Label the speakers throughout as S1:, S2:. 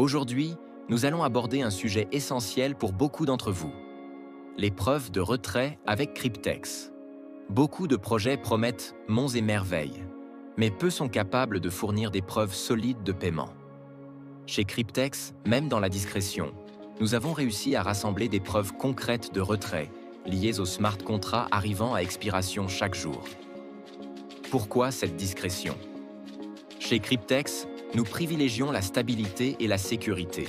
S1: Aujourd'hui, nous allons aborder un sujet essentiel pour beaucoup d'entre vous. Les preuves de retrait avec Cryptex. Beaucoup de projets promettent monts et merveilles, mais peu sont capables de fournir des preuves solides de paiement. Chez Cryptex, même dans la discrétion, nous avons réussi à rassembler des preuves concrètes de retrait liées aux smart contracts arrivant à expiration chaque jour. Pourquoi cette discrétion? Chez Cryptex, nous privilégions la stabilité et la sécurité.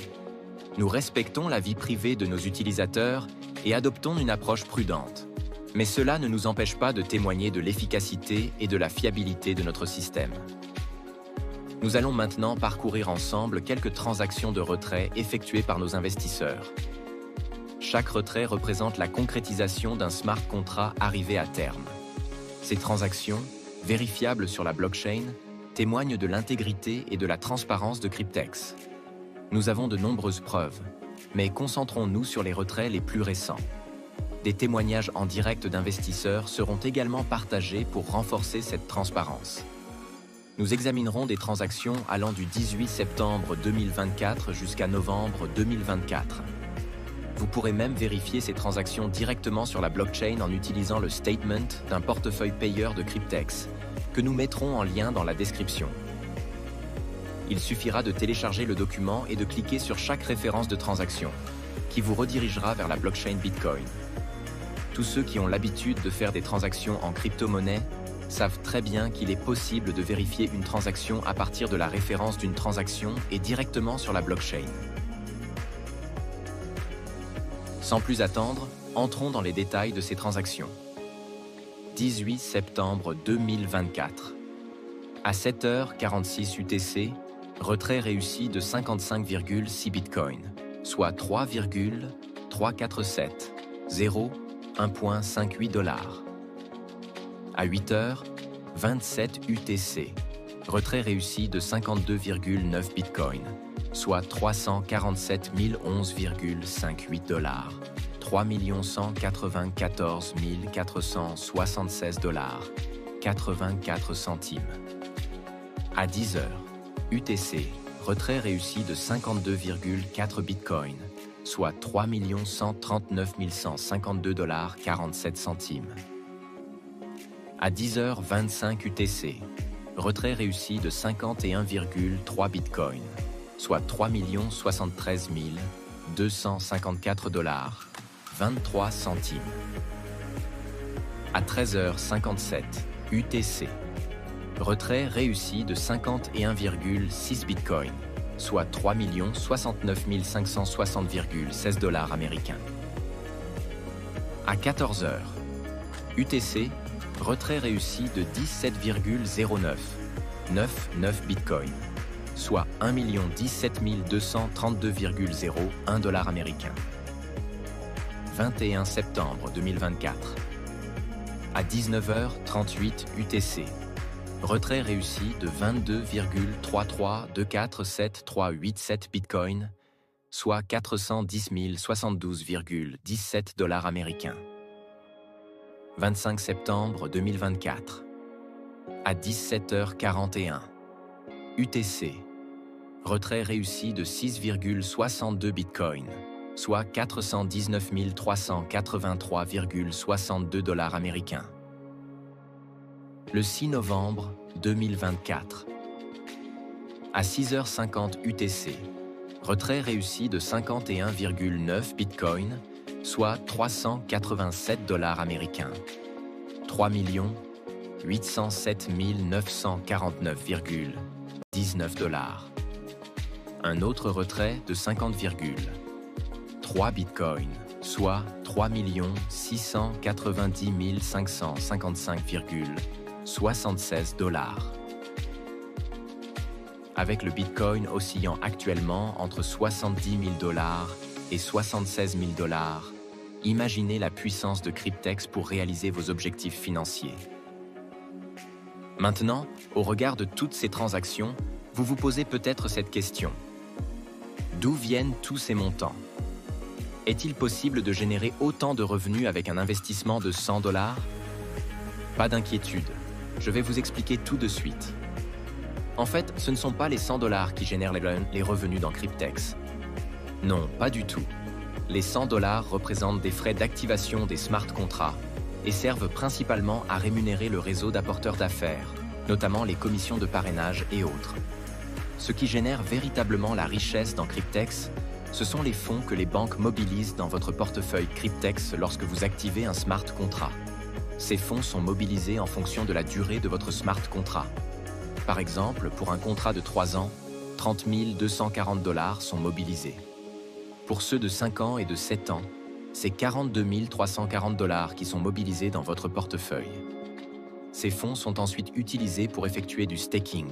S1: Nous respectons la vie privée de nos utilisateurs et adoptons une approche prudente. Mais cela ne nous empêche pas de témoigner de l'efficacité et de la fiabilité de notre système. Nous allons maintenant parcourir ensemble quelques transactions de retrait effectuées par nos investisseurs. Chaque retrait représente la concrétisation d'un smart contract arrivé à terme. Ces transactions, vérifiables sur la blockchain, témoignent de l'intégrité et de la transparence de Cryptex. Nous avons de nombreuses preuves, mais concentrons-nous sur les retraits les plus récents. Des témoignages en direct d'investisseurs seront également partagés pour renforcer cette transparence. Nous examinerons des transactions allant du 18 septembre 2024 jusqu'à novembre 2024. Vous pourrez même vérifier ces transactions directement sur la blockchain en utilisant le statement d'un portefeuille payeur de Cryptex, que nous mettrons en lien dans la description. Il suffira de télécharger le document et de cliquer sur chaque référence de transaction, qui vous redirigera vers la blockchain Bitcoin. Tous ceux qui ont l'habitude de faire des transactions en crypto-monnaie savent très bien qu'il est possible de vérifier une transaction à partir de la référence d'une transaction et directement sur la blockchain. Sans plus attendre, entrons dans les détails de ces transactions. 18 septembre 2024. À 7h46 UTC, retrait réussi de 55,6 Bitcoin, soit 3,347, 1,58 $. À 8h27 UTC, retrait réussi de 52,9 Bitcoin, soit 347 011,58 $, 3 194 476 $, 84 centimes. À 10h, UTC, retrait réussi de 52,4 Bitcoin, soit 3 139 152 $, 47 centimes. À 10h25 UTC, retrait réussi de 51,3 Bitcoin, soit 3 073 254 $, 23 centimes. À 13h57 UTC, retrait réussi de 51,6 Bitcoin, soit 3 069 560,16 $ américains. À 14h, UTC, retrait réussi de 17,09 Bitcoin, soit 1 017 232,01 $ américains. 21 septembre 2024. À 19h38 UTC, retrait réussi de 22,33247387 Bitcoin, soit 410 072,17 $ américains. 25 septembre 2024. À 17h41. UTC. Retrait réussi de 6,62 Bitcoin, soit 419 383,62 $ américains. Le 6 novembre 2024. À 6h50 UTC. Retrait réussi de 51,9 Bitcoin, soit 387 $ américains, 3 807 949,19 $. Un autre retrait de 50,3 Bitcoin, soit 3 690 555,76 $. Avec le Bitcoin oscillant actuellement entre 70 000 $ et 76 000 $, imaginez la puissance de Cryptex pour réaliser vos objectifs financiers. Maintenant, au regard de toutes ces transactions, vous vous posez peut-être cette question. D'où viennent tous ces montants? Est-il possible de générer autant de revenus avec un investissement de 100 $? Pas d'inquiétude, je vais vous expliquer tout de suite. En fait, ce ne sont pas les 100 $ qui génèrent les revenus dans Cryptex. Non, pas du tout. Les 100 $ représentent des frais d'activation des smart contrats et servent principalement à rémunérer le réseau d'apporteurs d'affaires, notamment les commissions de parrainage et autres. Ce qui génère véritablement la richesse dans Cryptex, ce sont les fonds que les banques mobilisent dans votre portefeuille Cryptex lorsque vous activez un smart contrat. Ces fonds sont mobilisés en fonction de la durée de votre smart contrat. Par exemple, pour un contrat de 3 ans, 30 240 $ sont mobilisés. Pour ceux de 5 ans et de 7 ans, c'est 42 340 $ qui sont mobilisés dans votre portefeuille. Ces fonds sont ensuite utilisés pour effectuer du staking,